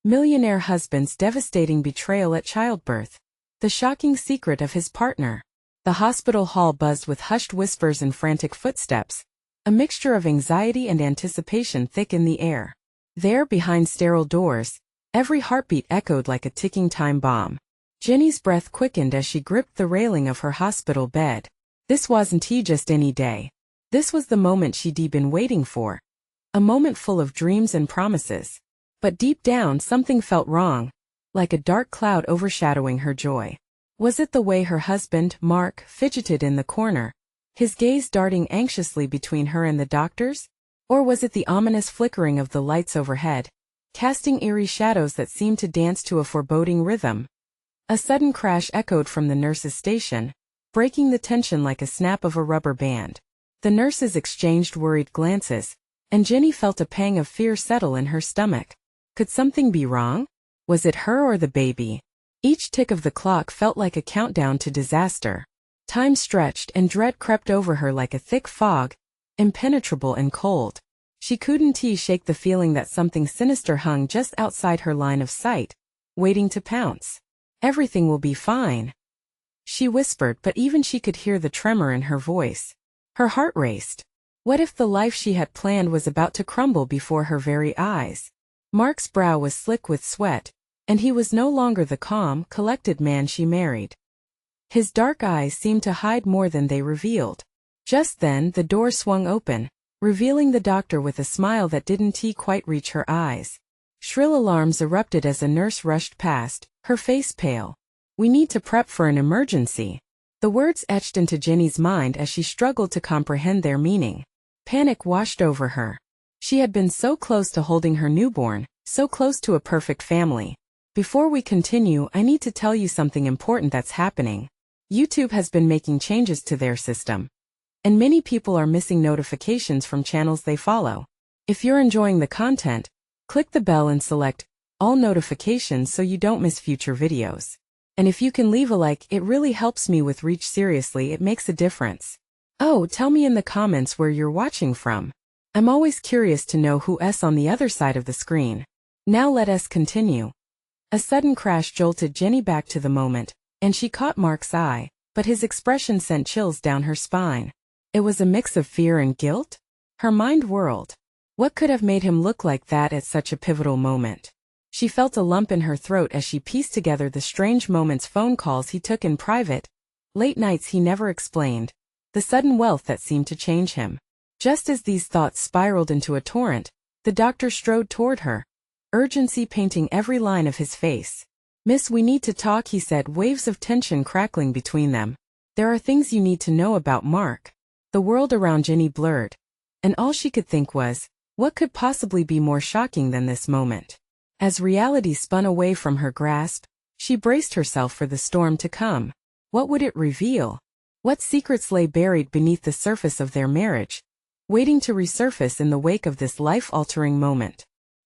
Millionaire husband's devastating betrayal at childbirth. The shocking secret of his partner. The hospital hall buzzed with hushed whispers and frantic footsteps. A mixture of anxiety and anticipation thick in the air. There, behind sterile doors, every heartbeat echoed like a ticking time bomb. Jenny's breath quickened as she gripped the railing of her hospital bed. This wasn't just any day. This was the moment she'd been waiting for. A moment full of dreams and promises. But deep down something felt wrong, like a dark cloud overshadowing her joy. Was it the way her husband, Mark, fidgeted in the corner, his gaze darting anxiously between her and the doctors? Or was it the ominous flickering of the lights overhead, casting eerie shadows that seemed to dance to a foreboding rhythm? A sudden crash echoed from the nurse's station, breaking the tension like a snap of a rubber band. The nurses exchanged worried glances, and Jenny felt a pang of fear settle in her stomach. Could something be wrong? Was it her or the baby? Each tick of the clock felt like a countdown to disaster. Time stretched and dread crept over her like a thick fog, impenetrable and cold. She couldn't shake the feeling that something sinister hung just outside her line of sight, waiting to pounce. Everything will be fine, she whispered, but even she could hear the tremor in her voice. Her heart raced. What if the life she had planned was about to crumble before her very eyes? Mark's brow was slick with sweat, and he was no longer the calm, collected man she married. His dark eyes seemed to hide more than they revealed. Just then the door swung open, revealing the doctor with a smile that didn't quite reach her eyes. Shrill alarms erupted as a nurse rushed past, her face pale. "We need to prep for an emergency." The words etched into Jenny's mind as she struggled to comprehend their meaning. Panic washed over her. She had been so close to holding her newborn, so close to a perfect family. "Before we continue, I need to tell you something important that's happening. YouTube has been making changes to their system, and many people are missing notifications from channels they follow. If you're enjoying the content, click the bell and select all notifications so you don't miss future videos. And if you can leave a like, it really helps me with reach. Seriously, it makes a difference. Oh, tell me in the comments where you're watching from. I'm always curious to know who's on the other side of the screen. Now let us continue." A sudden crash jolted Jenny back to the moment, and she caught Mark's eye, but his expression sent chills down her spine. It was a mix of fear and guilt? Her mind whirled. What could have made him look like that at such a pivotal moment? She felt a lump in her throat as she pieced together the strange moments, phone calls he took in private, late nights he never explained, the sudden wealth that seemed to change him. Just as these thoughts spiraled into a torrent, the doctor strode toward her, urgency painting every line of his face. "Miss, we need to talk," he said, waves of tension crackling between them. "There are things you need to know about Mark." The world around Jenny blurred, and all she could think was, what could possibly be more shocking than this moment? As reality spun away from her grasp, she braced herself for the storm to come. What would it reveal? What secrets lay buried beneath the surface of their marriage, waiting to resurface in the wake of this life-altering moment?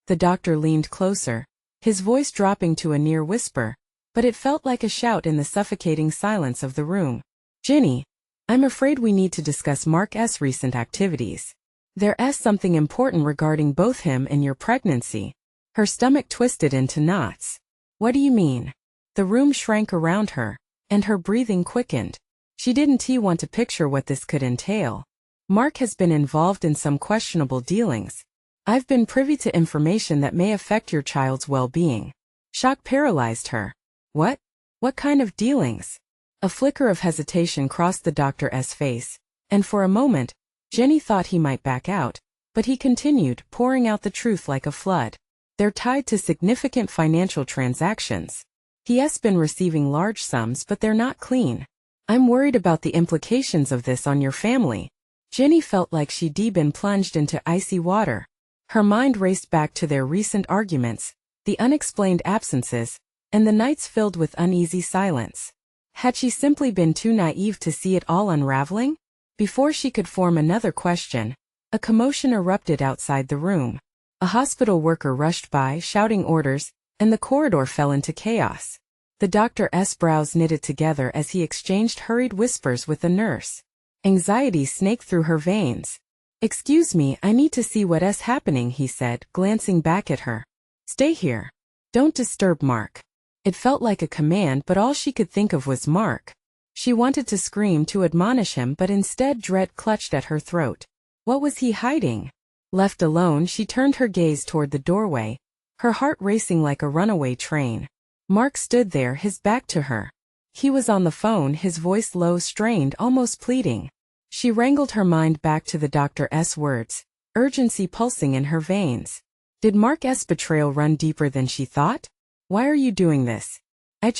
The doctor leaned closer, his voice dropping to a near whisper, but it felt like a shout in the suffocating silence of the room. "Jenny, I'm afraid we need to discuss Mark's recent activities. There's something important regarding both him and your pregnancy." Her stomach twisted into knots. "What do you mean?" The room shrank around her, and her breathing quickened. She didn't want to picture what this could entail. "Mark has been involved in some questionable dealings. I've been privy to information that may affect your child's well-being." Shock paralyzed her. "What? What kind of dealings?" A flicker of hesitation crossed the doctor's face, and for a moment, Jenny thought he might back out, but he continued, pouring out the truth like a flood. "They're tied to significant financial transactions. He's been receiving large sums, but they're not clean. I'm worried about the implications of this on your family." Jenny felt like she'd been plunged into icy water. Her mind raced back to their recent arguments, the unexplained absences, and the nights filled with uneasy silence. Had she simply been too naive to see it all unraveling? Before she could form another question, a commotion erupted outside the room. A hospital worker rushed by, shouting orders, and the corridor fell into chaos. The doctor's brows knitted together as he exchanged hurried whispers with the nurse. Anxiety snaked through her veins. "Excuse me, I need to see what's happening," he said, glancing back at her. "Stay here. Don't disturb Mark. It felt like a command, but all she could think of was Mark. She wanted to scream to admonish him, but instead dread clutched at her throat. What was he hiding? Left alone, she turned her gaze toward the doorway, her heart racing like a runaway train. Mark stood there, his back to her. He was on the phone, his voice low, strained, almost pleading. She wrangled her mind back to the doctor's words, urgency pulsing in her veins. Did Mark's betrayal run deeper than she thought? Why are you doing this? I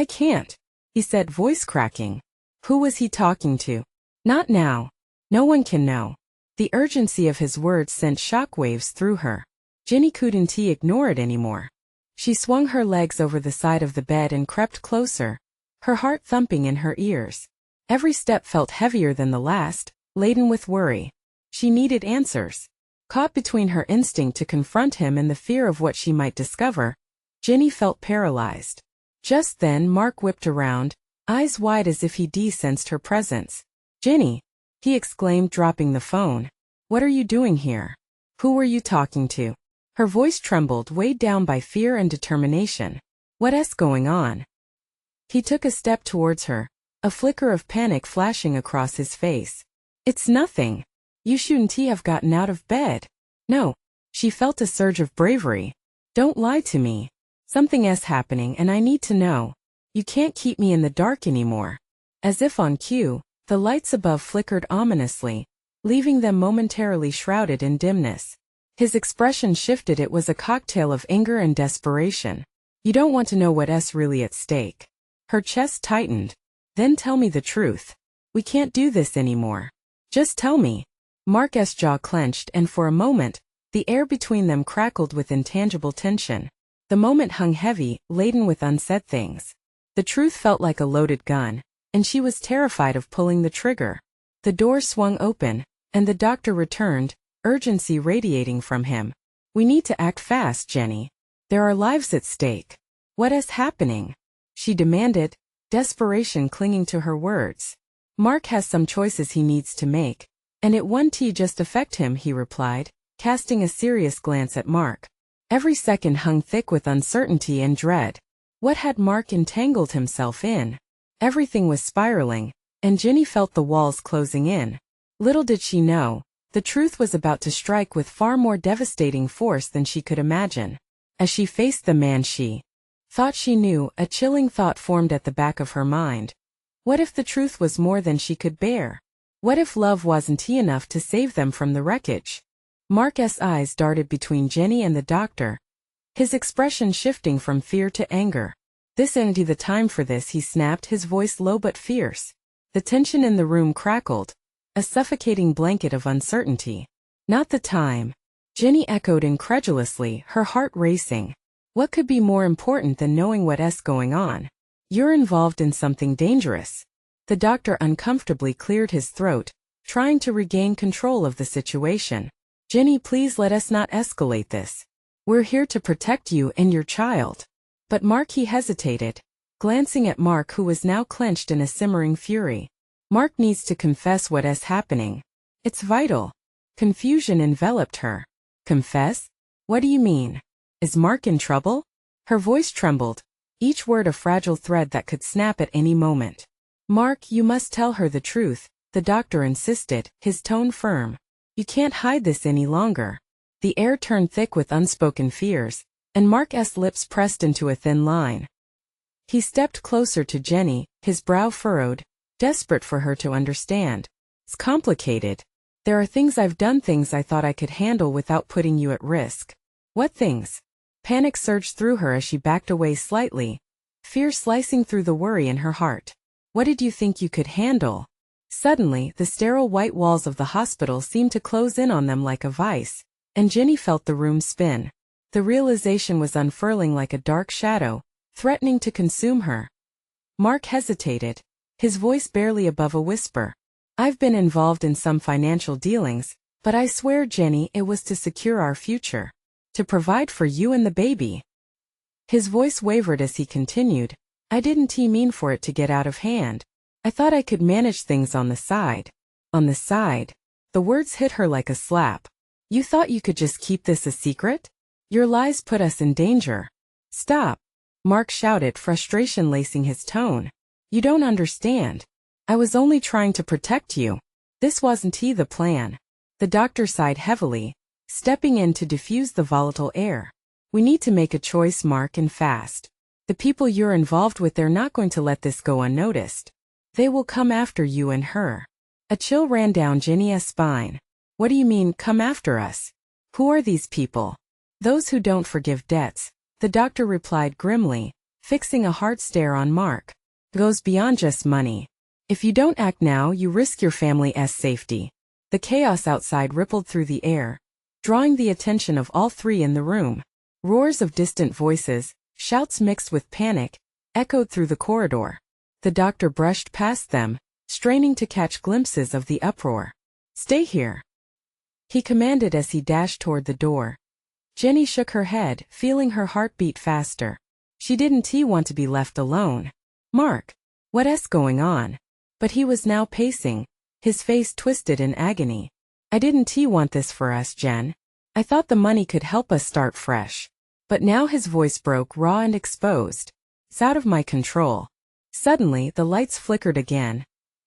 can't, he said, voice cracking. Who was he talking to? Not now. No one can know. The urgency of his words sent shockwaves through her. Jenny couldn't ignore it anymore. She swung her legs over the side of the bed and crept closer, her heart thumping in her ears. Every step felt heavier than the last, laden with worry. She needed answers. Caught between her instinct to confront him and the fear of what she might discover, Jenny felt paralyzed. Just then Mark whipped around, eyes wide as if he sensed her presence. Jenny, he exclaimed, dropping the phone. What are you doing here? Who were you talking to? Her voice trembled, weighed down by fear and determination. What's going on? He took a step towards her, a flicker of panic flashing across his face. It's nothing. You shouldn't have gotten out of bed. No. She felt a surge of bravery. Don't lie to me. Something's happening and I need to know. You can't keep me in the dark anymore. As if on cue, the lights above flickered ominously, leaving them momentarily shrouded in dimness. His expression shifted. It was a cocktail of anger and desperation. You don't want to know what's really at stake. Her chest tightened. Then tell me the truth. We can't do this anymore. Just tell me. Mark's jaw clenched, and for a moment, the air between them crackled with intangible tension. The moment hung heavy, laden with unsaid things. The truth felt like a loaded gun, and she was terrified of pulling the trigger. The door swung open, and the doctor returned, urgency radiating from him. We need to act fast, Jenny. There are lives at stake. What's happening? She demanded, desperation clinging to her words. Mark has some choices he needs to make, and it won't just affect him, he replied, casting a serious glance at Mark. Every second hung thick with uncertainty and dread. What had Mark entangled himself in? Everything was spiraling, and Jenny felt the walls closing in. Little did she know, the truth was about to strike with far more devastating force than she could imagine. As she faced the man she thought she knew, a chilling thought formed at the back of her mind. What if the truth was more than she could bear? What if love wasn't enough to save them from the wreckage? Mark's eyes darted between Jenny and the doctor, his expression shifting from fear to anger. This ain't the time for this, he snapped, his voice low but fierce. The tension in the room crackled, a suffocating blanket of uncertainty. Not the time. Jenny echoed incredulously, her heart racing. What could be more important than knowing what's going on? You're involved in something dangerous. The doctor uncomfortably cleared his throat, trying to regain control of the situation. Jenny, please let us not escalate this. We're here to protect you and your child. But Mark, he hesitated, glancing at Mark, who was now clenched in a simmering fury. Mark needs to confess what's happening. It's vital. Confusion enveloped her. Confess? What do you mean? Is Mark in trouble? Her voice trembled, each word a fragile thread that could snap at any moment. Mark, you must tell her the truth, the doctor insisted, his tone firm. You can't hide this any longer. The air turned thick with unspoken fears, and Mark's lips pressed into a thin line. He stepped closer to Jenny, his brow furrowed, desperate for her to understand. It's complicated. There are things I've done, things I thought I could handle without putting you at risk. What things? Panic surged through her as she backed away slightly, fear slicing through the worry in her heart. What did you think you could handle? Suddenly, the sterile white walls of the hospital seemed to close in on them like a vice, and Jenny felt the room spin. The realization was unfurling like a dark shadow, threatening to consume her. Mark hesitated, his voice barely above a whisper. I've been involved in some financial dealings, but I swear, Jenny, it was to secure our future. To provide for you and the baby. His voice wavered as he continued, I didn't mean for it to get out of hand. I thought I could manage things on the side. On the side. The words hit her like a slap. You thought you could just keep this a secret? Your lies put us in danger. Stop! Mark shouted, frustration lacing his tone. You don't understand. I was only trying to protect you. This wasn't the plan. The doctor sighed heavily, stepping in to diffuse the volatile air. We need to make a choice, Mark, and fast. The people you're involved with, they're not going to let this go unnoticed. They will come after you and her. A chill ran down Jenna's spine. What do you mean, come after us? Who are these people? Those who don't forgive debts, the doctor replied grimly, fixing a hard stare on Mark. Goes beyond just money. If you don't act now, you risk your family's safety. The chaos outside rippled through the air, drawing the attention of all three in the room. Roars of distant voices, shouts mixed with panic, echoed through the corridor. The doctor brushed past them, straining to catch glimpses of the uproar. Stay here, he commanded as he dashed toward the door. Jenny shook her head, feeling her heart beat faster. She didn't want to be left alone. Mark, what's going on? But he was now pacing, his face twisted in agony. I didn't want this for us, Jen. I thought the money could help us start fresh. But now his voice broke raw and exposed. It's out of my control. Suddenly, the lights flickered again,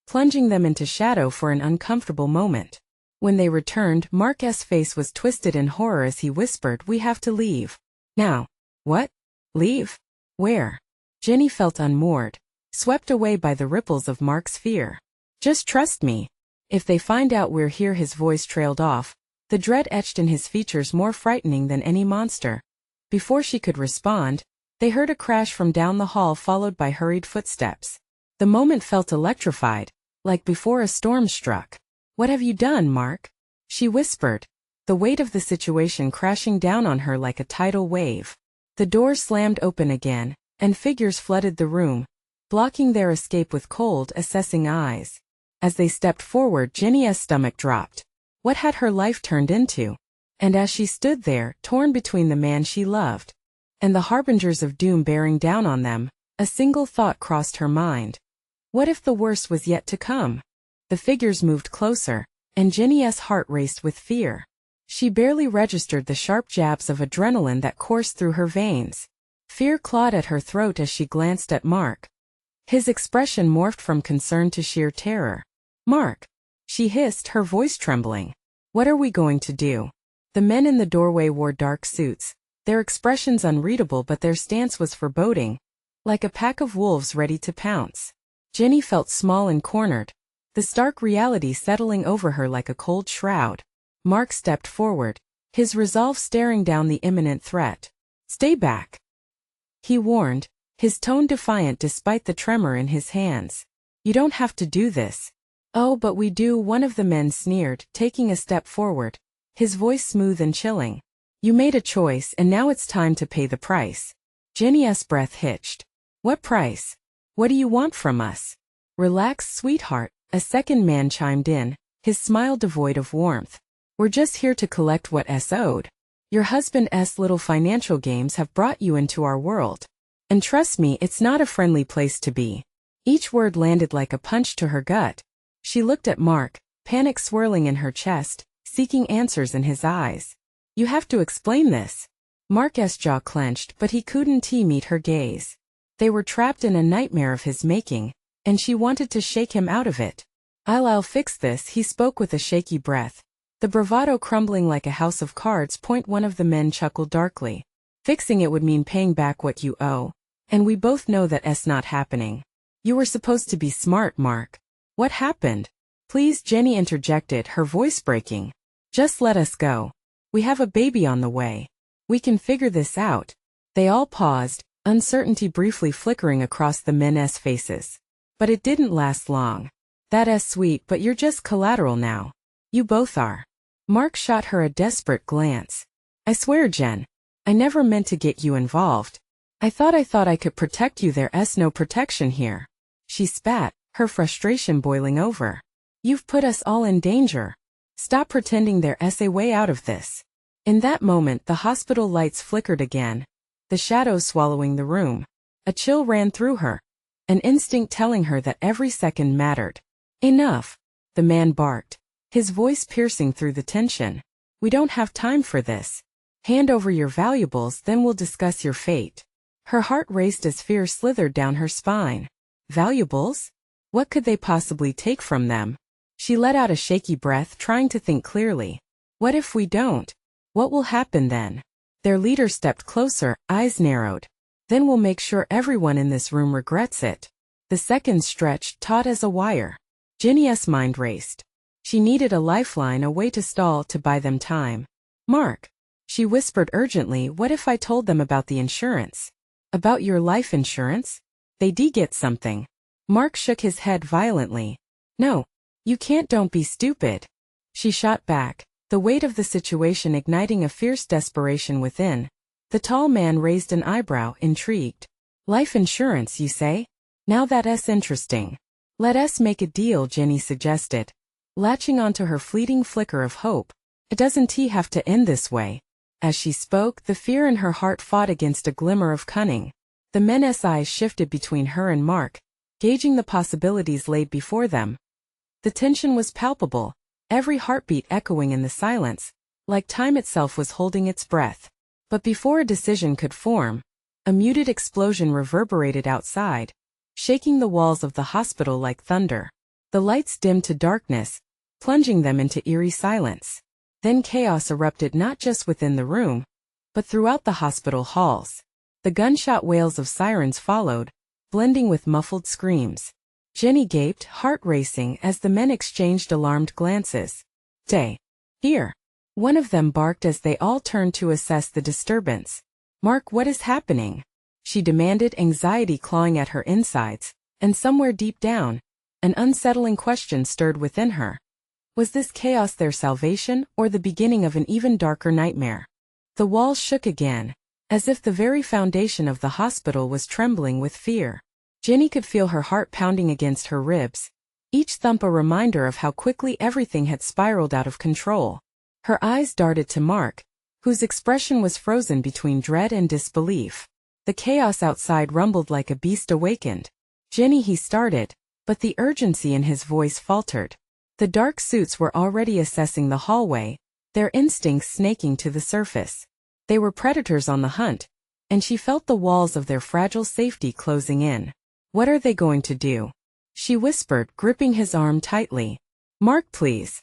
plunging them into shadow for an uncomfortable moment. When they returned, Mark's face was twisted in horror as he whispered, we have to leave. Now. What? Leave? Where? Jenny felt unmoored, swept away by the ripples of Mark's fear. Just trust me. If they find out we're here, his voice trailed off, the dread etched in his features more frightening than any monster. Before she could respond, they heard a crash from down the hall followed by hurried footsteps. The moment felt electrified, like before a storm struck. What have you done, Mark? She whispered, the weight of the situation crashing down on her like a tidal wave. The door slammed open again, and figures flooded the room, blocking their escape with cold, assessing eyes. As they stepped forward, Jenna's stomach dropped. What had her life turned into? And as she stood there, torn between the man she loved and the harbingers of doom bearing down on them, a single thought crossed her mind. What if the worst was yet to come? The figures moved closer, and Jenna's heart raced with fear. She barely registered the sharp jabs of adrenaline that coursed through her veins. Fear clawed at her throat as she glanced at Mark. His expression morphed from concern to sheer terror. Mark, she hissed, her voice trembling. What are we going to do? The men in the doorway wore dark suits, their expressions unreadable, but their stance was foreboding, like a pack of wolves ready to pounce. Jenny felt small and cornered, the stark reality settling over her like a cold shroud. Mark stepped forward, his resolve staring down the imminent threat. Stay back, he warned, his tone defiant despite the tremor in his hands. You don't have to do this. Oh, but we do, one of the men sneered, taking a step forward, his voice smooth and chilling. You made a choice, and now it's time to pay the price. Jenna's breath hitched. What price? What do you want from us? Relax, sweetheart, a second man chimed in, his smile devoid of warmth. We're just here to collect what's owed. Your husband's little financial games have brought you into our world. And trust me, it's not a friendly place to be. Each word landed like a punch to her gut. She looked at Mark, panic swirling in her chest, seeking answers in his eyes. You have to explain this. Mark's jaw clenched, but he couldn't meet her gaze. They were trapped in a nightmare of his making, and she wanted to shake him out of it. I'll fix this, he spoke with a shaky breath, the bravado crumbling like a house of cards. One of the men chuckled darkly. Fixing it would mean paying back what you owe, and we both know that's not happening. You were supposed to be smart, Mark. What happened? Please, Jenny interjected, her voice breaking. Just let us go. We have a baby on the way. We can figure this out. They all paused, uncertainty briefly flickering across the men's faces. But it didn't last long. That's sweet, but you're just collateral now. You both are. Mark shot her a desperate glance. I swear, Jen, I never meant to get you involved. I thought I could protect you. There's no protection here. She spat, her frustration boiling over. You've put us all in danger. Stop pretending there's a way out of this. In that moment, the hospital lights flickered again, the shadows swallowing the room. A chill ran through her, an instinct telling her that every second mattered. Enough, the man barked, his voice piercing through the tension. We don't have time for this. Hand over your valuables, then we'll discuss your fate. Her heart raced as fear slithered down her spine. Valuables? What could they possibly take from them? She let out a shaky breath, trying to think clearly. What if we don't? What will happen then? Their leader stepped closer, eyes narrowed. Then we'll make sure everyone in this room regrets it. The seconds stretched, taut as a wire. Jenna's mind raced. She needed a lifeline, a way to stall, to buy them time. Mark, she whispered urgently, what if I told them about the insurance? About your life insurance? They'd get something. Mark shook his head violently. No, you can't, don't be stupid. She shot back, the weight of the situation igniting a fierce desperation within. The tall man raised an eyebrow, intrigued. Life insurance, you say? Now that's interesting. Let us make a deal, Jenna suggested, latching onto her fleeting flicker of hope. It doesn't have to end this way. As she spoke, the fear in her heart fought against a glimmer of cunning. The men's eyes shifted between her and Mark, gauging the possibilities laid before them. The tension was palpable, every heartbeat echoing in the silence, like time itself was holding its breath. But before a decision could form, a muted explosion reverberated outside, shaking the walls of the hospital like thunder. The lights dimmed to darkness, plunging them into eerie silence. Then chaos erupted, not just within the room, but throughout the hospital halls. The gunshot wails of sirens followed, blending with muffled screams. Jenna gaped, heart racing, as the men exchanged alarmed glances. Stay here. One of them barked as they all turned to assess the disturbance. Mark, what is happening? She demanded, anxiety clawing at her insides, and somewhere deep down, an unsettling question stirred within her. Was this chaos their salvation, or the beginning of an even darker nightmare? The walls shook again, as if the very foundation of the hospital was trembling with fear. Jenna could feel her heart pounding against her ribs, each thump a reminder of how quickly everything had spiraled out of control. Her eyes darted to Mark, whose expression was frozen between dread and disbelief. The chaos outside rumbled like a beast awakened. Jenna, he started, but the urgency in his voice faltered. The dark suits were already assessing the hallway, their instincts snaking to the surface. They were predators on the hunt, and she felt the walls of their fragile safety closing in. What are they going to do? She whispered, gripping his arm tightly. Mark, please.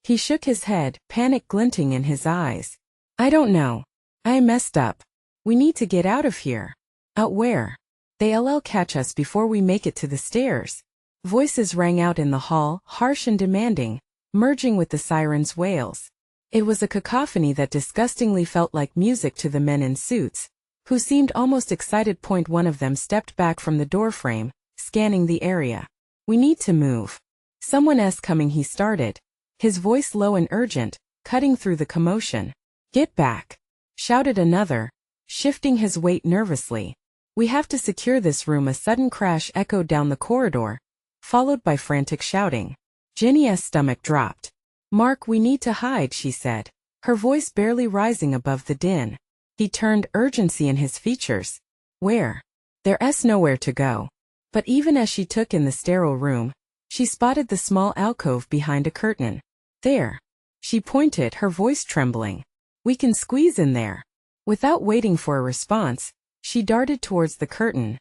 He shook his head, panic glinting in his eyes. I don't know. I messed up. We need to get out of here. Out where? They'll catch us before we make it to the stairs. Voices rang out in the hall, harsh and demanding, merging with the sirens' wails. It was a cacophony that disgustingly felt like music to the men in suits, who seemed almost excited. One of them stepped back from the doorframe, scanning the area. We need to move. Someone's coming, he started, his voice low and urgent, cutting through the commotion. Get back, shouted another, shifting his weight nervously. We have to secure this room. A sudden crash echoed down the corridor, followed by frantic shouting. Jenna's stomach dropped. Mark, we need to hide, she said, her voice barely rising above the din. He turned, urgency in his features. Where? There's nowhere to go. But even as she took in the sterile room, she spotted the small alcove behind a curtain. There. She pointed, her voice trembling. We can squeeze in there. Without waiting for a response, she darted towards the curtain,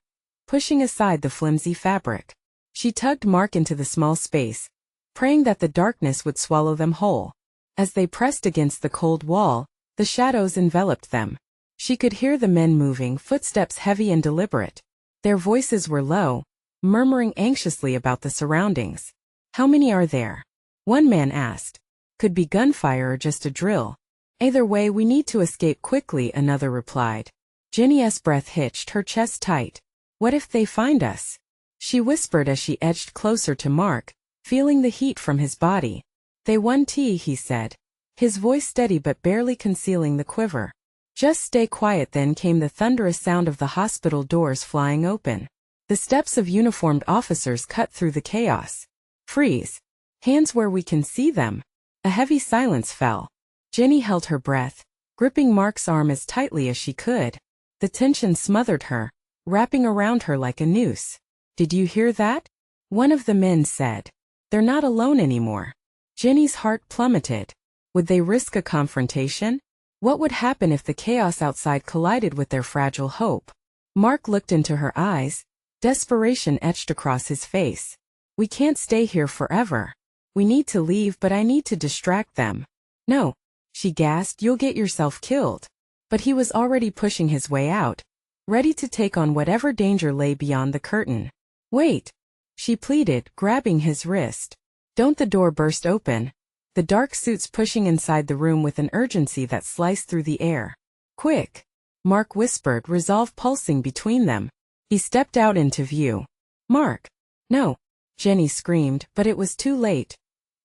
pushing aside the flimsy fabric. She tugged Mark into the small space, praying that the darkness would swallow them whole. As they pressed against the cold wall, the shadows enveloped them. She could hear the men moving, footsteps heavy and deliberate. Their voices were low, murmuring anxiously about the surroundings. How many are there? One man asked. Could be gunfire or just a drill. Either way, we need to escape quickly, another replied. Jenna's breath hitched, her chest tight. What if they find us? She whispered as she edged closer to Mark, feeling the heat from his body. They won't, he said, his voice steady but barely concealing the quiver. Just stay quiet. Then came the thunderous sound of the hospital doors flying open. The steps of uniformed officers cut through the chaos. Freeze. Hands where we can see them. A heavy silence fell. Jenna held her breath, gripping Mark's arm as tightly as she could. The tension smothered her, wrapping around her like a noose. Did you hear that? One of the men said. They're not alone anymore. Jenna's heart plummeted. Would they risk a confrontation? What would happen if the chaos outside collided with their fragile hope? Mark looked into her eyes. Desperation etched across his face. We can't stay here forever. We need to leave, but I need to distract them. No, she gasped, you'll get yourself killed. But he was already pushing his way out, ready to take on whatever danger lay beyond the curtain. Wait, she pleaded, grabbing his wrist. Don't. The door burst open, the dark suits pushing inside the room with an urgency that sliced through the air. Quick, Mark whispered, resolve pulsing between them. He stepped out into view. Mark. No, Jenny screamed, but it was too late.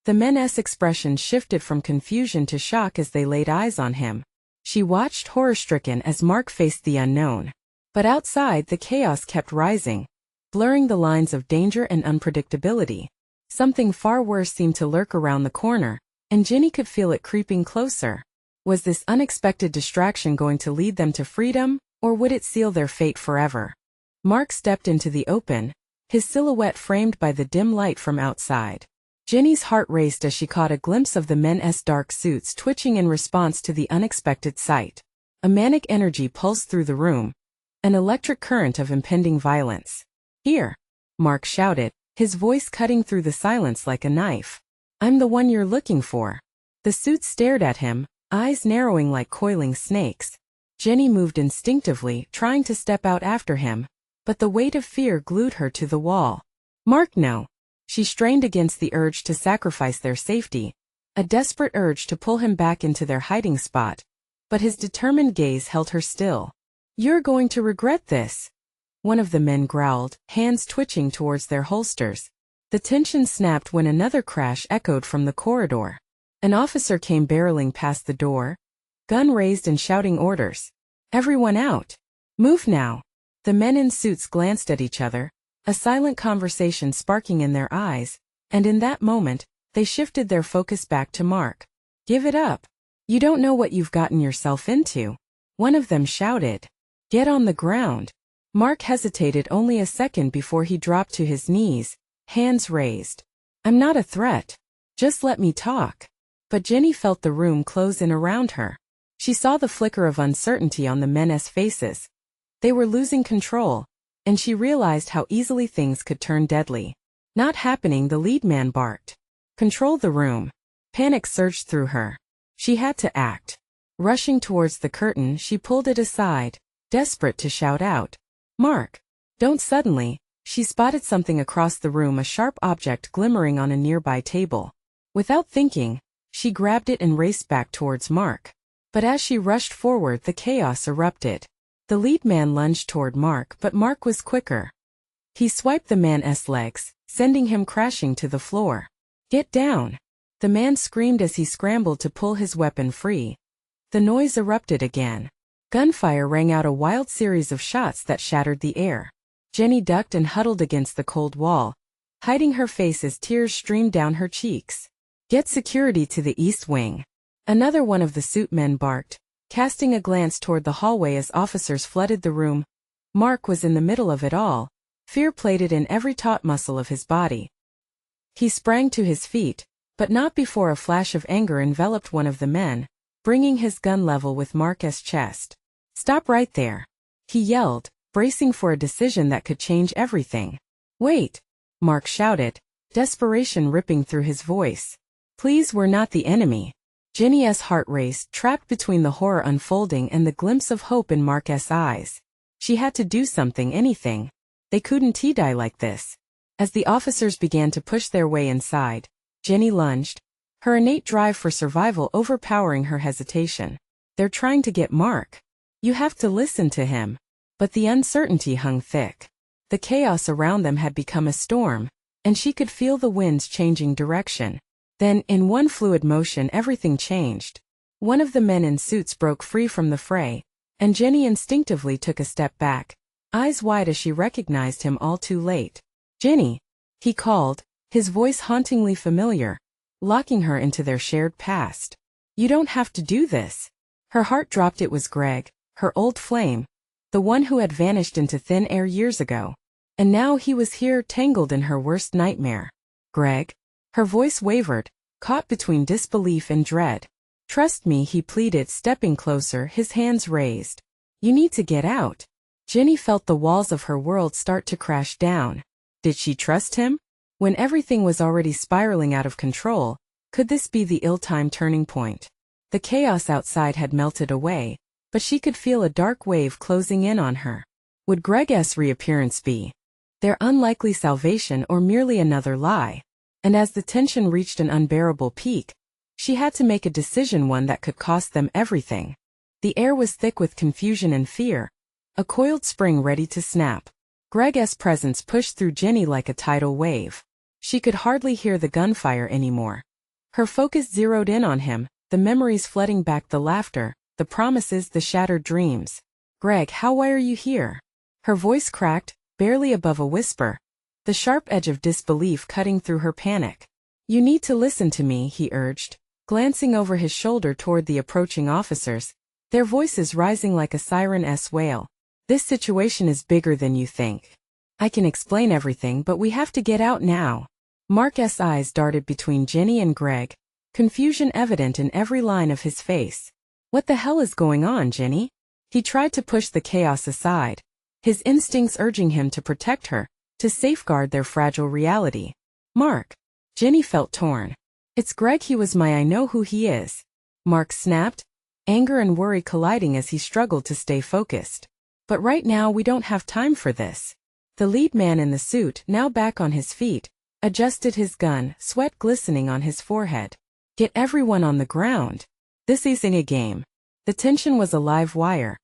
The men's expression shifted from confusion to shock as they laid eyes on him. She watched horror-stricken as Mark faced the unknown. But outside, the chaos kept rising, blurring the lines of danger and unpredictability. Something far worse seemed to lurk around the corner, and Jenny could feel it creeping closer. Was this unexpected distraction going to lead them to freedom, or would it seal their fate forever? Mark stepped into the open, his silhouette framed by the dim light from outside. Jenny's heart raced as she caught a glimpse of the men's dark suits twitching in response to the unexpected sight. A manic energy pulsed through the room, an electric current of impending violence. Here, Mark shouted, his voice cutting through the silence like a knife. I'm the one you're looking for. The suits stared at him, eyes narrowing like coiling snakes. Jenny moved instinctively, trying to step out after him, but the weight of fear glued her to the wall. Mark, no. She strained against the urge to sacrifice their safety, a desperate urge to pull him back into their hiding spot, but his determined gaze held her still. You're going to regret this, one of the men growled, hands twitching towards their holsters. The tension snapped when another crash echoed from the corridor. An officer came barreling past the door, gun raised and shouting orders. Everyone out. Move now. The men in suits glanced at each other, a silent conversation sparking in their eyes, and in that moment, they shifted their focus back to Mark. Give it up. You don't know what you've gotten yourself into. One of them shouted. Get on the ground. Mark hesitated only a second before he dropped to his knees, hands raised. I'm not a threat. Just let me talk. But Jenny felt the room close in around her. She saw the flicker of uncertainty on the men's faces. They were losing control, and she realized how easily things could turn deadly. Not happening, the lead man barked. Control the room. Panic surged through her. She had to act. Rushing towards the curtain, she pulled it aside, desperate to shout out. Mark. Don't. Suddenly, she spotted something across the room, a sharp object glimmering on a nearby table. Without thinking, she grabbed it and raced back towards Mark. But as she rushed forward, the chaos erupted. The lead man lunged toward Mark, but Mark was quicker. He swiped the man's legs, sending him crashing to the floor. Get down! The man screamed as he scrambled to pull his weapon free. The noise erupted again. Gunfire rang out, a wild series of shots that shattered the air. Jenny ducked and huddled against the cold wall, hiding her face as tears streamed down her cheeks. Get security to the east wing. Another one of the suit men barked, casting a glance toward the hallway as officers flooded the room. Mark was in the middle of it all, fear plated in every taut muscle of his body. He sprang to his feet, but not before a flash of anger enveloped one of the men, bringing his gun level with Mark's chest. Stop right there, he yelled, bracing for a decision that could change everything. Wait, Mark shouted, desperation ripping through his voice. Please, we're not the enemy. Jenny's heart raced, trapped between the horror unfolding and the glimpse of hope in Mark's eyes. She had to do something, anything. They couldn't die like this. As the officers began to push their way inside, Jenny lunged, her innate drive for survival overpowering her hesitation. They're trying to get Mark. You have to listen to him. But the uncertainty hung thick. The chaos around them had become a storm, and she could feel the winds changing direction. Then, in one fluid motion, everything changed. One of the men in suits broke free from the fray, and Jenny instinctively took a step back, eyes wide as she recognized him all too late. Jenny, he called, his voice hauntingly familiar, locking her into their shared past. You don't have to do this. Her heart dropped. It was Greg, her old flame, the one who had vanished into thin air years ago. And now he was here, tangled in her worst nightmare. Greg? Her voice wavered, caught between disbelief and dread. Trust me, he pleaded, stepping closer, his hands raised. You need to get out. Jenny felt the walls of her world start to crash down. Did she trust him? When everything was already spiraling out of control, could this be the ill-timed turning point? The chaos outside had melted away, but she could feel a dark wave closing in on her. Would Greg's reappearance be their unlikely salvation or merely another lie? And as the tension reached an unbearable peak, she had to make a decision, one that could cost them everything. The air was thick with confusion and fear, a coiled spring ready to snap. Greg's presence pushed through Jenny like a tidal wave. She could hardly hear the gunfire anymore. Her focus zeroed in on him, the memories flooding back, the laughter, the promises, the shattered dreams. Greg, why are you here? Her voice cracked, barely above a whisper, the sharp edge of disbelief cutting through her panic. You need to listen to me, he urged, glancing over his shoulder toward the approaching officers, their voices rising like a siren's wail. This situation is bigger than you think. I can explain everything, but we have to get out now. Mark's eyes darted between Jenny and Greg, confusion evident in every line of his face. What the hell is going on, Jenny? He tried to push the chaos aside, his instincts urging him to protect her, to safeguard their fragile reality. Mark. Jenny felt torn. It's Greg, I know who he is. Mark snapped, anger and worry colliding as he struggled to stay focused. But right now we don't have time for this. The lead man in the suit, now back on his feet, adjusted his gun, sweat glistening on his forehead. Get everyone on the ground. This isn't a game. The tension was a live wire,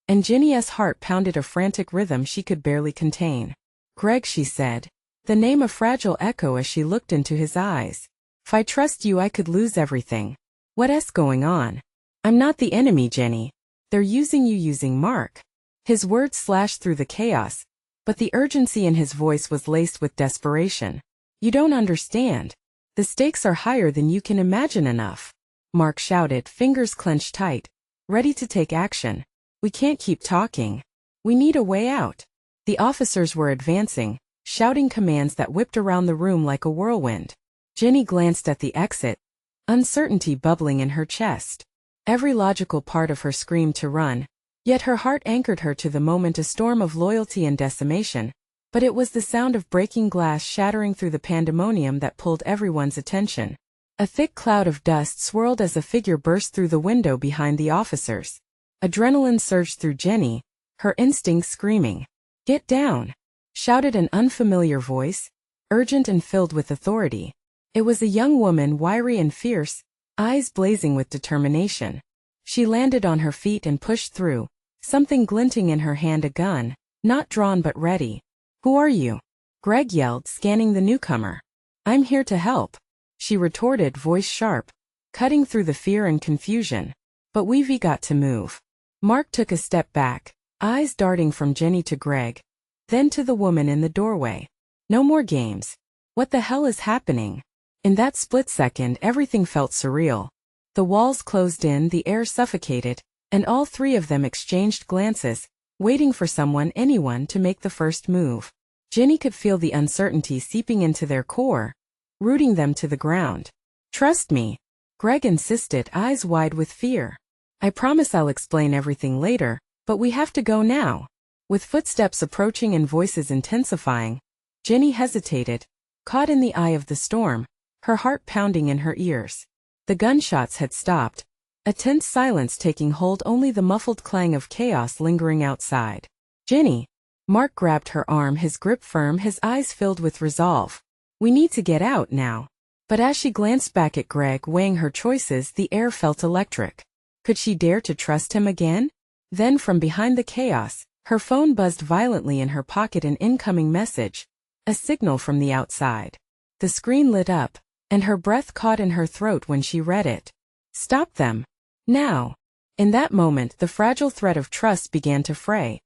and Jenny's heart pounded a frantic rhythm she could barely contain. Greg, she said, the name a fragile echo as she looked into his eyes. If I trust you, I could lose everything. What's going on? I'm not the enemy, Jenny. They're using you, using Mark. His words slashed through the chaos, but the urgency in his voice was laced with desperation. You don't understand. The stakes are higher than you can imagine. Enough. Mark shouted, fingers clenched tight, ready to take action. We can't keep talking. We need a way out. The officers were advancing, shouting commands that whipped around the room like a whirlwind. Jenny glanced at the exit, uncertainty bubbling in her chest. Every logical part of her screamed to run, yet her heart anchored her to the moment, a storm of loyalty and decimation. But it was the sound of breaking glass shattering through the pandemonium that pulled everyone's attention. A thick cloud of dust swirled as a figure burst through the window behind the officers. Adrenaline surged through Jenny, her instincts screaming. Get down! Shouted an unfamiliar voice, urgent and filled with authority. It was a young woman, wiry and fierce, eyes blazing with determination. She landed on her feet and pushed through, something glinting in her hand, a gun, not drawn but ready. Who are you? Greg yelled, scanning the newcomer. I'm here to help, she retorted, voice sharp, cutting through the fear and confusion. But we've got to move. Mark took a step back, eyes darting from Jenny to Greg, then to the woman in the doorway. No more games. What the hell is happening? In that split second, everything felt surreal. The walls closed in, the air suffocated, and all three of them exchanged glances, waiting for anyone to make the first move. Jenny could feel the uncertainty seeping into their core, rooting them to the ground. Trust me, Greg insisted, eyes wide with fear. I promise I'll explain everything later, but we have to go now. With footsteps approaching and voices intensifying, Jenny hesitated, caught in the eye of the storm, her heart pounding in her ears. The gunshots had stopped, a tense silence taking hold, only the muffled clang of chaos lingering outside. Jenny! Mark grabbed her arm, his grip firm, his eyes filled with resolve. We need to get out now. But as she glanced back at Greg, weighing her choices, the air felt electric. Could she dare to trust him again? Then from behind the chaos, her phone buzzed violently in her pocket, an incoming message, a signal from the outside. The screen lit up, and her breath caught in her throat when she read it. Stop them. Now. In that moment, the fragile thread of trust began to fray,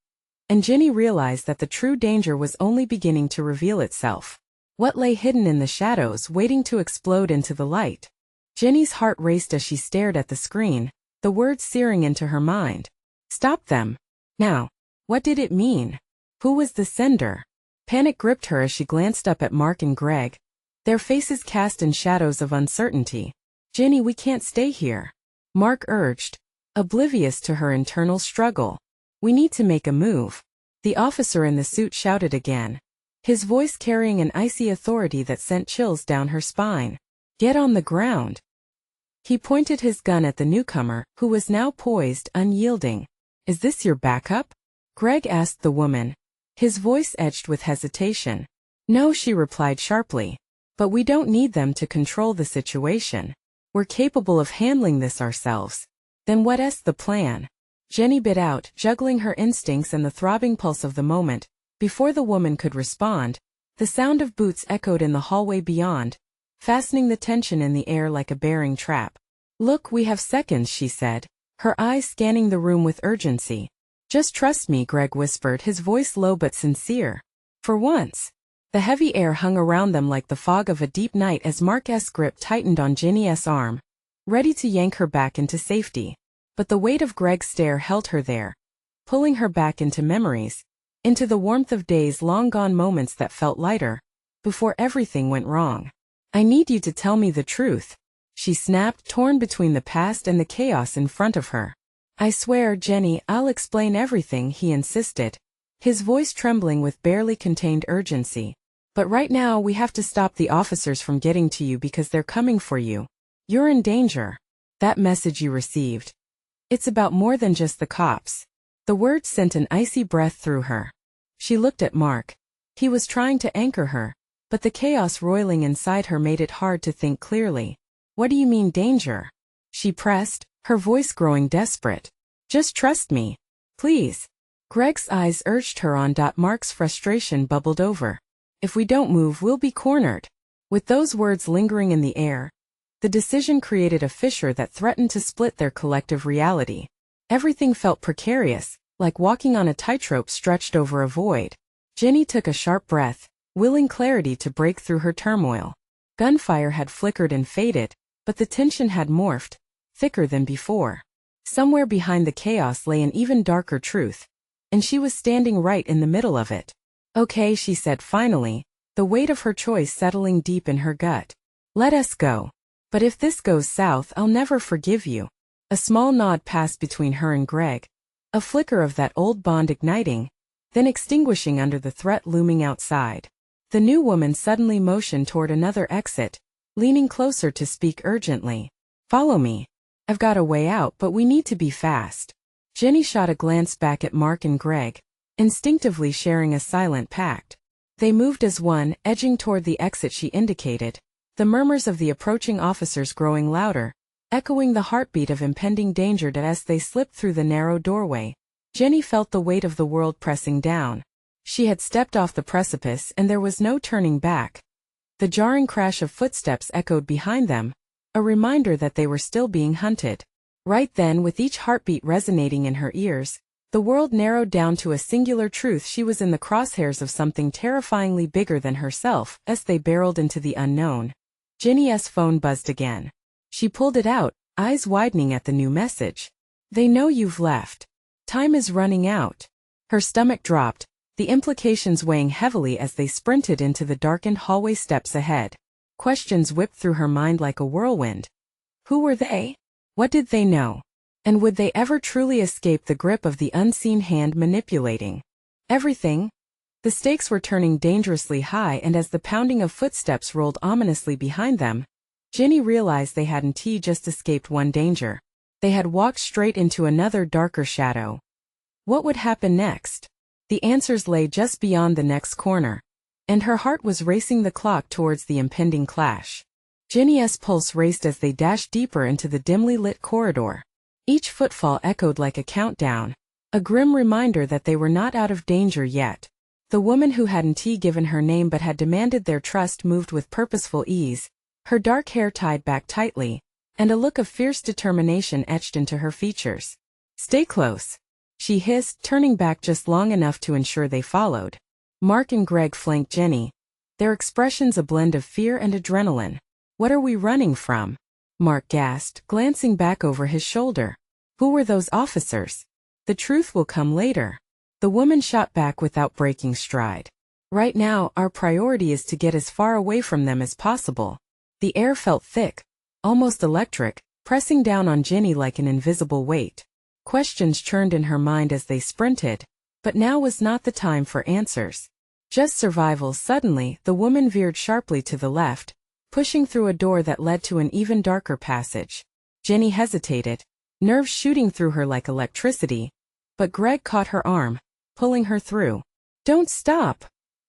and Jenny realized that the true danger was only beginning to reveal itself. What lay hidden in the shadows, waiting to explode into the light? Jenny's heart raced as she stared at the screen, the words searing into her mind. Stop them. Now. What did it mean? Who was the sender? Panic gripped her as she glanced up at Mark and Greg, their faces cast in shadows of uncertainty. Jenny, we can't stay here, Mark urged, oblivious to her internal struggle. We need to make a move. The officer in the suit shouted again, his voice carrying an icy authority that sent chills down her spine. Get on the ground. He pointed his gun at the newcomer, who was now poised, unyielding. Is this your backup? Greg asked the woman, his voice edged with hesitation. No, she replied sharply. But we don't need them to control the situation. We're capable of handling this ourselves. Then what's the plan? Jenny bit out, juggling her instincts and the throbbing pulse of the moment. Before the woman could respond, the sound of boots echoed in the hallway beyond, fastening the tension in the air like a bearing trap. Look, we have seconds, she said, her eyes scanning the room with urgency. Just trust me, Greg whispered, his voice low but sincere. For once. The heavy air hung around them like the fog of a deep night as Mark's grip tightened on Jenny's arm, ready to yank her back into safety. But the weight of Greg's stare held her there, pulling her back into memories, into the warmth of days long gone, moments that felt lighter, before everything went wrong. I need you to tell me the truth, she snapped, torn between the past and the chaos in front of her. I swear, Jenny, I'll explain everything, he insisted, his voice trembling with barely contained urgency. But right now we have to stop the officers from getting to you because they're coming for you. You're in danger. That message you received. It's about more than just the cops. The words sent an icy breath through her. She looked at Mark. He was trying to anchor her, but the chaos roiling inside her made it hard to think clearly. What do you mean danger? She pressed, her voice growing desperate. Just trust me. Please. Greg's eyes urged her on. Mark's frustration bubbled over. If we don't move, we'll be cornered. With those words lingering in the air, the decision created a fissure that threatened to split their collective reality. Everything felt precarious, like walking on a tightrope stretched over a void. Jenny took a sharp breath, willing clarity to break through her turmoil. Gunfire had flickered and faded, but the tension had morphed, thicker than before. Somewhere behind the chaos lay an even darker truth, and she was standing right in the middle of it. Okay, she said finally, the weight of her choice settling deep in her gut. Let us go. But if this goes south, I'll never forgive you. A small nod passed between her and Greg, a flicker of that old bond igniting, then extinguishing under the threat looming outside. The new woman suddenly motioned toward another exit, leaning closer to speak urgently. Follow me. I've got a way out, but we need to be fast. Jenny shot a glance back at Mark and Greg, instinctively sharing a silent pact. They moved as one, edging toward the exit she indicated, the murmurs of the approaching officers growing louder, echoing the heartbeat of impending danger as they slipped through the narrow doorway. Jenny felt the weight of the world pressing down. She had stepped off the precipice and there was no turning back. The jarring crash of footsteps echoed behind them, a reminder that they were still being hunted. Right then, with each heartbeat resonating in her ears, the world narrowed down to a singular truth: she was in the crosshairs of something terrifyingly bigger than herself. As they barreled into the unknown, Jenny's phone buzzed again. She pulled it out, eyes widening at the new message. They know you've left. Time is running out. Her stomach dropped, the implications weighing heavily as they sprinted into the darkened hallway steps ahead. Questions whipped through her mind like a whirlwind. Who were they? What did they know? And would they ever truly escape the grip of the unseen hand manipulating everything? The stakes were turning dangerously high, and as the pounding of footsteps rolled ominously behind them, Jenny realized they hadn't just escaped one danger. They had walked straight into another darker shadow. What would happen next? The answers lay just beyond the next corner, and her heart was racing the clock towards the impending clash. Jenny's pulse raced as they dashed deeper into the dimly lit corridor. Each footfall echoed like a countdown, a grim reminder that they were not out of danger yet. The woman who hadn't given her name but had demanded their trust moved with purposeful ease, her dark hair tied back tightly, and a look of fierce determination etched into her features. Stay close, she hissed, turning back just long enough to ensure they followed. Mark and Greg flanked Jenny, their expressions a blend of fear and adrenaline. What are we running from? Mark gasped, glancing back over his shoulder. Who were those officers? The truth will come later. The woman shot back without breaking stride. Right now, our priority is to get as far away from them as possible. The air felt thick, almost electric, pressing down on Jenny like an invisible weight. Questions churned in her mind as they sprinted. But now was not the time for answers. Just survival. Suddenly, the woman veered sharply to the left, pushing through a door that led to an even darker passage. Jenny hesitated, nerves shooting through her like electricity, but Greg caught her arm, pulling her through. "Don't stop,"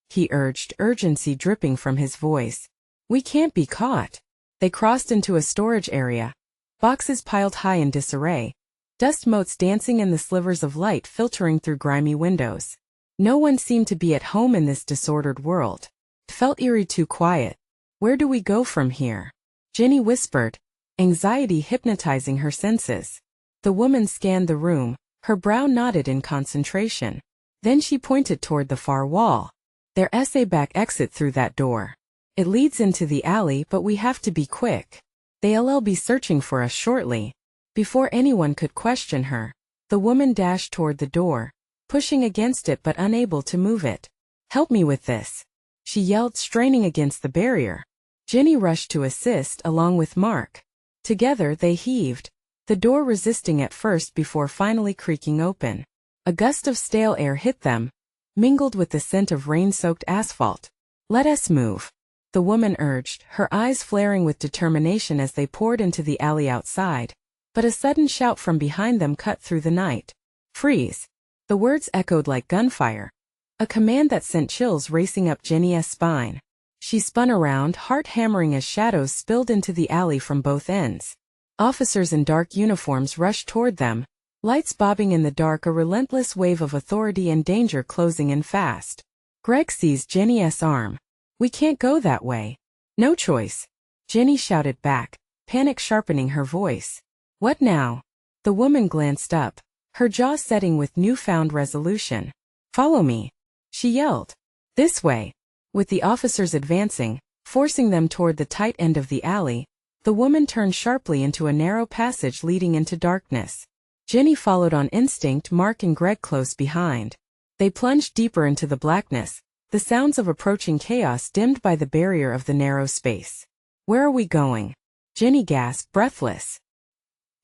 he urged, urgency dripping from his voice. "We can't be caught." They crossed into a storage area. Boxes piled high in disarray, dust motes dancing in the slivers of light filtering through grimy windows. No one seemed to be at home in this disordered world. It felt eerie, too quiet. "Where do we go from here?" Jenny whispered, anxiety hypnotizing her senses. The woman scanned the room, her brow knotted in concentration. Then she pointed toward the far wall. "There's a back exit through that door. It leads into the alley, but we have to be quick. They'll be searching for us shortly." Before anyone could question her, the woman dashed toward the door, pushing against it but unable to move it. "Help me with this," she yelled, straining against the barrier. Jenny rushed to assist along with Mark. Together they heaved, the door resisting at first before finally creaking open. A gust of stale air hit them, mingled with the scent of rain-soaked asphalt. "Let us move," the woman urged, her eyes flaring with determination as they poured into the alley outside. But a sudden shout from behind them cut through the night. "Freeze!" The words echoed like gunfire, a command that sent chills racing up Jenny's spine. She spun around, heart hammering as shadows spilled into the alley from both ends. Officers in dark uniforms rushed toward them, lights bobbing in the dark, a relentless wave of authority and danger closing in fast. Greg seized Jenny's arm. "We can't go that way." "No choice," Jenny shouted back, panic sharpening her voice. "What now?" The woman glanced up, her jaw setting with newfound resolution. "Follow me," she yelled. "This way." With the officers advancing, forcing them toward the tight end of the alley, the woman turned sharply into a narrow passage leading into darkness. Jenny followed on instinct, Mark and Greg close behind. They plunged deeper into the blackness, the sounds of approaching chaos dimmed by the barrier of the narrow space. "Where are we going?" Jenny gasped, breathless.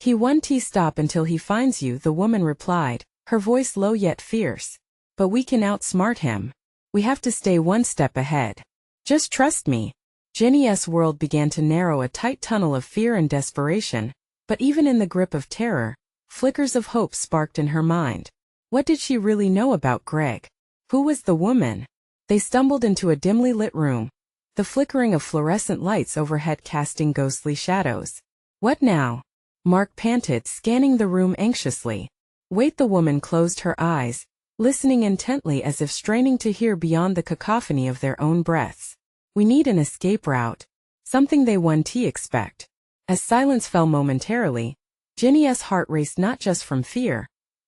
"He won't stop until he finds you," the woman replied, her voice low yet fierce. "But we can outsmart him. We have to stay one step ahead. Just trust me." Jenny's world began to narrow, a tight tunnel of fear and desperation, but even in the grip of terror, flickers of hope sparked in her mind. What did she really know about Greg? Who was the woman? They stumbled into a dimly lit room, the flickering of fluorescent lights overhead casting ghostly shadows. "What now?" Mark panted, scanning the room anxiously. "Wait." The woman closed her eyes, listening intently as if straining to hear beyond the cacophony of their own breaths. "We need an escape route. Something they won't expect." As silence fell momentarily, Jenny's heart raced, not just from fear,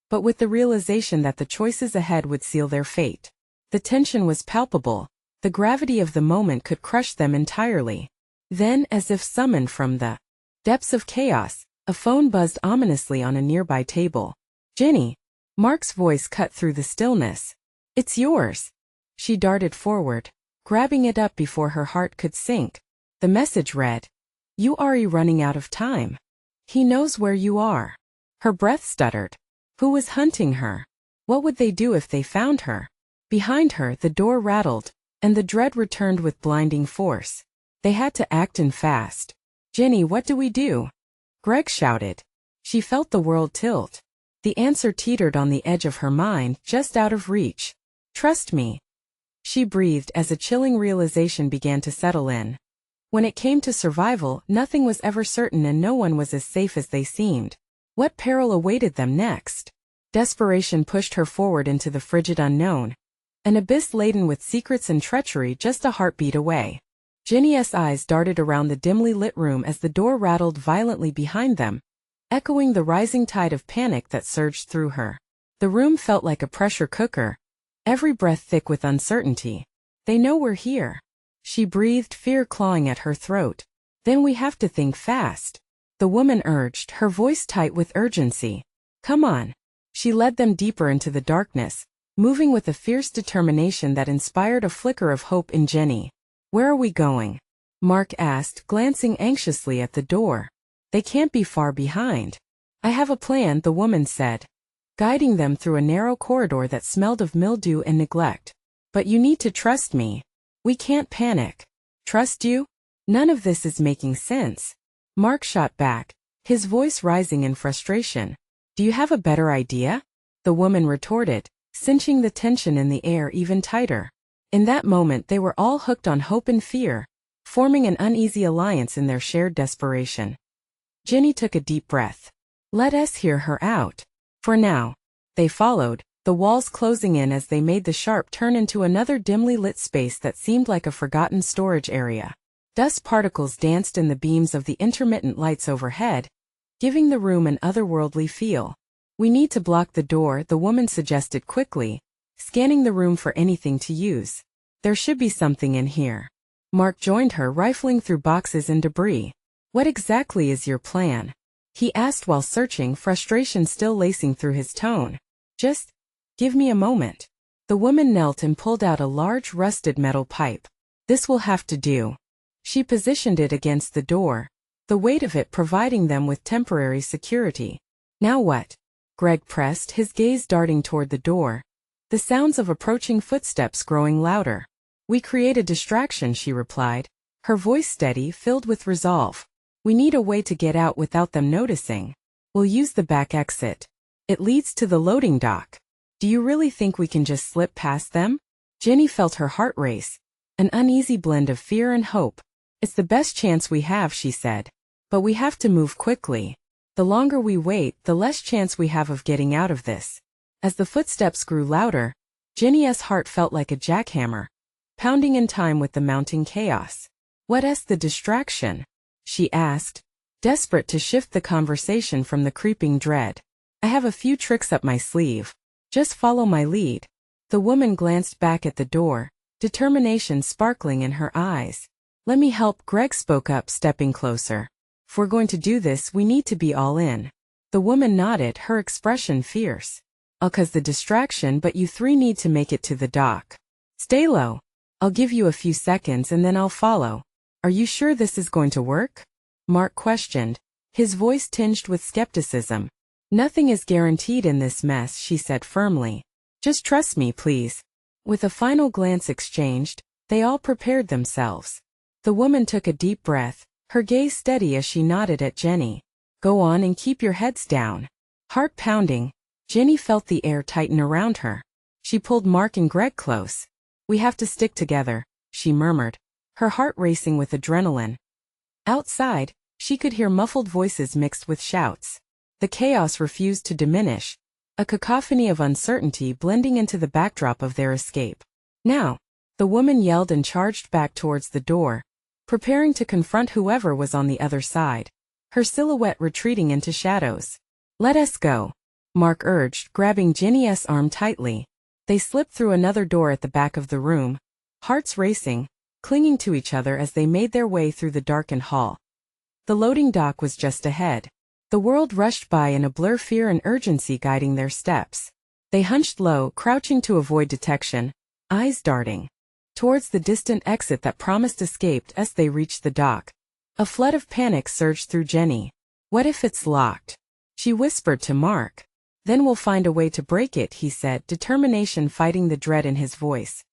but with the realization that the choices ahead would seal their fate. The tension was palpable, the gravity of the moment could crush them entirely. Then, as if summoned from the depths of chaos, a phone buzzed ominously on a nearby table. "Jenny," Mark's voice cut through the stillness. "It's yours." She darted forward, grabbing it up before her heart could sink. The message read, "You are running out of time. He knows where you are." Her breath stuttered. Who was hunting her? What would they do if they found her? Behind her, the door rattled, and the dread returned with blinding force. They had to act and fast. "Jenny, what do we do?" Greg shouted. She felt the world tilt. The answer teetered on the edge of her mind, just out of reach. "Trust me," she breathed as a chilling realization began to settle in. When it came to survival, nothing was ever certain and no one was as safe as they seemed. What peril awaited them next? Desperation pushed her forward into the frigid unknown, an abyss laden with secrets and treachery just a heartbeat away. Jenny's eyes darted around the dimly lit room as the door rattled violently behind them, echoing the rising tide of panic that surged through her. The room felt like a pressure cooker, every breath thick with uncertainty. "They know we're here," she breathed, fear clawing at her throat. "Then we have to think fast," the woman urged, her voice tight with urgency. "Come on." She led them deeper into the darkness, moving with a fierce determination that inspired a flicker of hope in Jenny. "Where are we going?" Mark asked, glancing anxiously at the door. "They can't be far behind." "I have a plan," the woman said. guiding them through a narrow corridor that smelled of mildew and neglect. But you need to trust me. We can't panic. Trust you? None of this is making sense. Mark shot back, his voice rising in frustration. Do you have a better idea? The woman retorted, cinching the tension in the air even tighter. In that moment they were all hooked on hope and fear, forming an uneasy alliance in their shared desperation. Jenny took a deep breath. Let us hear her out. For now. They followed, the walls closing in as they made the sharp turn into another dimly lit space that seemed like a forgotten storage area. Dust particles danced in the beams of the intermittent lights overhead, giving the room an otherworldly feel. We need to block the door, the woman suggested quickly, scanning the room for anything to use. There should be something in here. Mark joined her, rifling through boxes and debris. What exactly is your plan? He asked while searching, frustration still lacing through his tone. Just give me a moment. The woman knelt and pulled out a large rusted metal pipe. This will have to do. She positioned it against the door, the weight of it providing them with temporary security. Now what? Greg pressed, his gaze darting toward the door, the sounds of approaching footsteps growing louder. We create a distraction, she replied, her voice steady, filled with resolve. We need a way to get out without them noticing. We'll use the back exit. It leads to the loading dock. Do you really think we can just slip past them? Jenny felt her heart race, an uneasy blend of fear and hope. It's the best chance we have, she said. But we have to move quickly. The longer we wait, the less chance we have of getting out of this. As the footsteps grew louder, Jenny's heart felt like a jackhammer, pounding in time with the mounting chaos. What's the distraction? She asked, desperate to shift the conversation from the creeping dread. I have a few tricks up my sleeve. Just follow my lead. The woman glanced back at the door, determination sparkling in her eyes. Let me help, Greg spoke up, stepping closer. If we're going to do this, we need to be all in. The woman nodded, her expression fierce. I'll cause the distraction, but you three need to make it to the dock. Stay low. I'll give you a few seconds and then I'll follow. Are you sure this is going to work? Mark questioned, his voice tinged with skepticism. Nothing is guaranteed in this mess, she said firmly. Just trust me, please. With a final glance exchanged, they all prepared themselves. The woman took a deep breath, her gaze steady as she nodded at Jenny. Go on and keep your heads down. Heart pounding, Jenny felt the air tighten around her. She pulled Mark and Greg close. We have to stick together, she murmured, her heart racing with adrenaline. Outside, she could hear muffled voices mixed with shouts. The chaos refused to diminish, a cacophony of uncertainty blending into the backdrop of their escape. Now, the woman yelled and charged back towards the door, preparing to confront whoever was on the other side, her silhouette retreating into shadows. Let us go, Mark urged, grabbing Jenny's arm tightly. They slipped through another door at the back of the room, hearts racing, clinging to each other as they made their way through the darkened hall. The loading dock was just ahead. The world rushed by in a blur, fear and urgency guiding their steps. They hunched low, crouching to avoid detection, eyes darting towards the distant exit that promised escape as they reached the dock. A flood of panic surged through Jenny. What if it's locked? She whispered to Mark. Then we'll find a way to break it, he said, determination fighting the dread in his voice.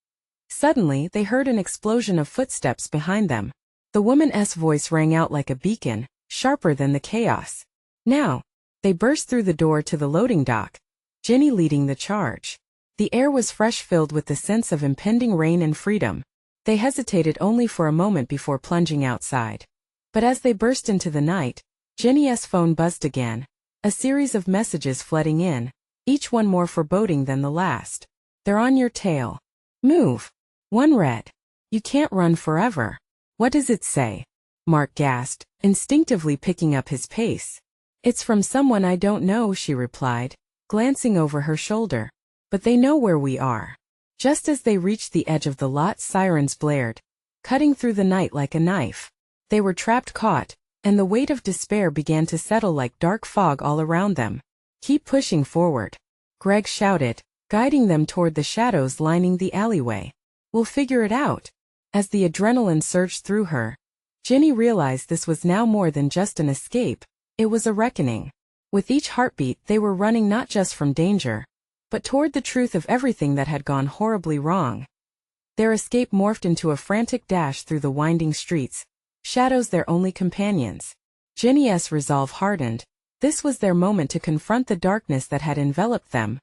Suddenly, they heard an explosion of footsteps behind them. The woman's voice rang out like a beacon, sharper than the chaos. Now, they burst through the door to the loading dock, Jenny leading the charge. The air was fresh, filled with the sense of impending rain and freedom. They hesitated only for a moment before plunging outside. But as they burst into the night, Jenny's phone buzzed again, a series of messages flooding in, each one more foreboding than the last. They're on your tail. Move. One read. You can't run forever. What does it say? Mark gasped, instinctively picking up his pace. It's from someone I don't know, she replied, glancing over her shoulder. But they know where we are. Just as they reached the edge of the lot, sirens blared, cutting through the night like a knife. They were trapped, caught, and the weight of despair began to settle like dark fog all around them. Keep pushing forward, Greg shouted, guiding them toward the shadows lining the alleyway. We'll figure it out. As the adrenaline surged through her, Jenny realized this was now more than just an escape, it was a reckoning. With each heartbeat, they were running not just from danger, but toward the truth of everything that had gone horribly wrong. Their escape morphed into a frantic dash through the winding streets, shadows their only companions. Jenna's resolve hardened. This was their moment to confront the darkness that had enveloped them.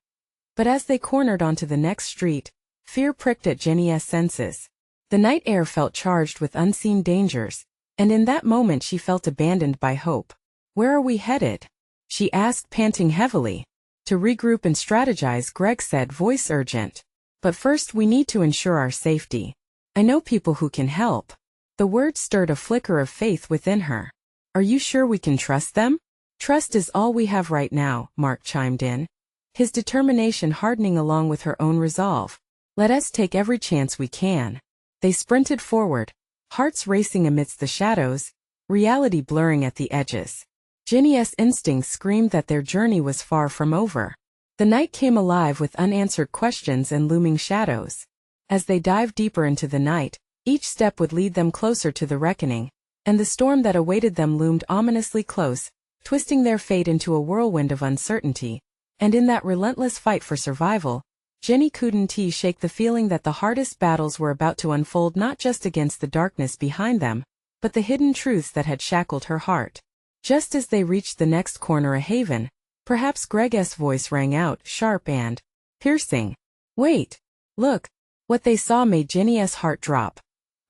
But as they cornered onto the next street, fear pricked at Jenna's senses. The night air felt charged with unseen dangers, and in that moment she felt abandoned by hope. "Where are we headed?" she asked, panting heavily. "To regroup and strategize," Greg said, voice urgent. "But first we need to ensure our safety. I know people who can help." The words stirred a flicker of faith within her. "Are you sure we can trust them?" "Trust is all we have right now," Mark chimed in, his determination hardening along with her own resolve. "Let us take every chance we can." They sprinted forward, hearts racing amidst the shadows, reality blurring at the edges. Jenna's instincts screamed that their journey was far from over. The night came alive with unanswered questions and looming shadows. As they dived deeper into the night, each step would lead them closer to the reckoning, and the storm that awaited them loomed ominously close, twisting their fate into a whirlwind of uncertainty. And in that relentless fight for survival, Jenna couldn't shake the feeling that the hardest battles were about to unfold, not just against the darkness behind them, but the hidden truths that had shackled her heart. Just as they reached the next corner, a haven, perhaps Greg's voice rang out, sharp and piercing. "Wait! Look!" What they saw made Jenna's heart drop.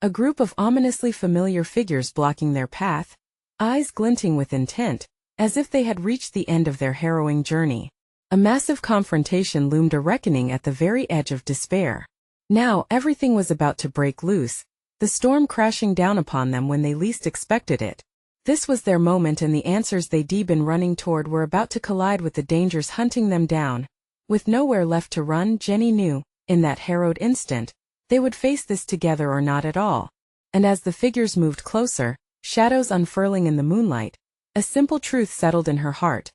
A group of ominously familiar figures blocking their path, eyes glinting with intent, as if they had reached the end of their harrowing journey. A massive confrontation loomed, a reckoning at the very edge of despair. Now everything was about to break loose, the storm crashing down upon them when they least expected it. This was their moment, and the answers they'd been running toward were about to collide with the dangers hunting them down. With nowhere left to run, Jenna knew, in that harrowed instant, they would face this together or not at all. And as the figures moved closer, shadows unfurling in the moonlight, a simple truth settled in her heart.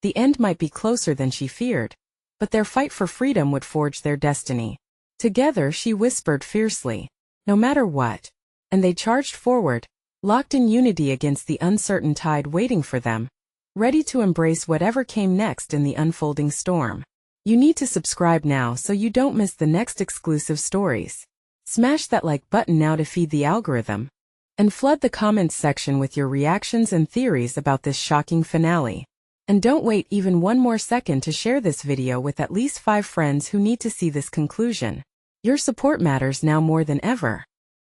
The end might be closer than she feared, but their fight for freedom would forge their destiny. Together, she whispered fiercely, "No matter what." And they charged forward, locked in unity against the uncertain tide waiting for them, ready to embrace whatever came next in the unfolding storm. You need to subscribe now so you don't miss the next exclusive stories. Smash that like button now to feed the algorithm, and flood the comments section with your reactions and theories about this shocking finale. And don't wait even one more second to share this video with at least 5 friends who need to see this conclusion. Your support matters now more than ever.